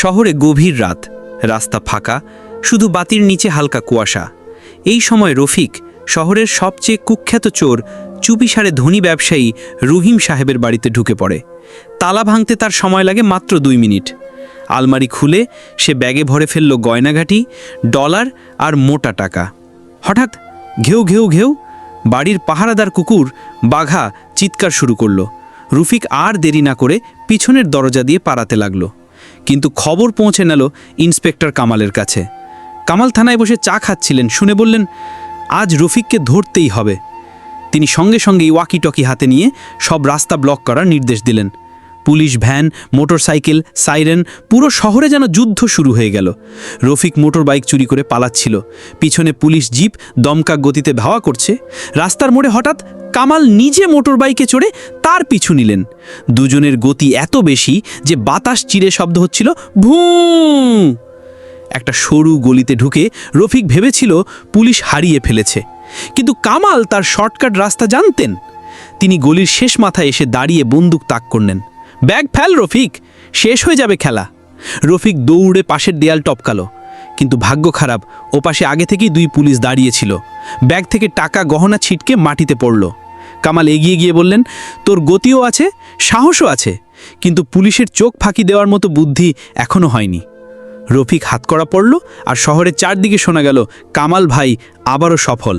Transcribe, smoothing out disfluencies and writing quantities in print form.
শহরে গভীর রাত, রাস্তা ফাঁকা, শুধু বাতির নিচে হালকা কুয়াশা। এই সময় রফিক শহরের সবচেয়ে কুখ্যাত চোর, চুপিসারে ধনী ব্যবসায়ী রহিম সাহেবের বাড়িতে ঢুকে পড়ে। তালা ভাঙতে তার সময় লাগে মাত্র 2 মিনিট। আলমারি খুলে সে ব্যাগে ভরে ফেলল গয়নাঘাটি, ডলার আর মোটা টাকা। হঠাৎ ঘেউ ঘেউ ঘেউ বাড়ির পাহারাদার কুকুর বাঘা চিৎকার শুরু করল। রফিক আর দেরি না করে পিছনের দরজা দিয়ে পালাতে লাগলো। কিন্তু খবর পৌঁছে গেল ইন্সপেক্টর কামালের কাছে। কামাল থানায় বসে চা খাচ্ছিলেন, শুনে বললেন, আজ রফিককে ধরতেই হবে। তিনি সঙ্গে সঙ্গেই ওয়াকি টকি হাতে নিয়ে সব রাস্তা ব্লক করার নির্দেশ দিলেন। পুলিশ ভ্যান, মোটরসাইকেল, সাইরেন, পুরো শহরে যেন যুদ্ধ শুরু হয়ে গেল। রফিক মোটর বাইক চুরি করে পালাচ্ছিল, পিছনে পুলিশ জিপ দমকা গতিতে ধাওয়া করছে। রাস্তার মোড়ে হঠাৎ কামাল নিজে মোটর বাইকে চড়ে তার পিছু নিলেন। দুজনের গতি এত বেশি যে বাতাস চিরে শব্দ হচ্ছিল ভূ। একটা সরু গলিতে ঢুকে রফিক ভেবেছিল পুলিশ হারিয়ে ফেলেছে, কিন্তু কামাল তার শর্টকাট রাস্তা জানতেন। তিনি গলির শেষ মাথায় এসে দাঁড়িয়ে বন্দুক তাক করলেন। ব্যাগ ফেল রফিক, শেষ হয়ে যাবে খেলা। রফিক দৌড়ে পাশের দেয়াল টপকালো, কিন্তু ভাগ্য খারাপ, ওপাশে আগে থেকেই 2 পুলিশ দাঁড়িয়েছিল। ব্যাগ থেকে টাকা গহনা ছিটকে মাটিতে পড়ল। কামাল এগিয়ে গিয়ে বললেন, তোর গতিও আছে, সাহসও আছে, কিন্তু পুলিশের চোখ ফাঁকি দেওয়ার মতো বুদ্ধি এখনো হয়নি। রফিক হাতকড়া পড়ল, আর শহরের চারদিকে শোনা গেল, কামাল ভাই আবারও সফল।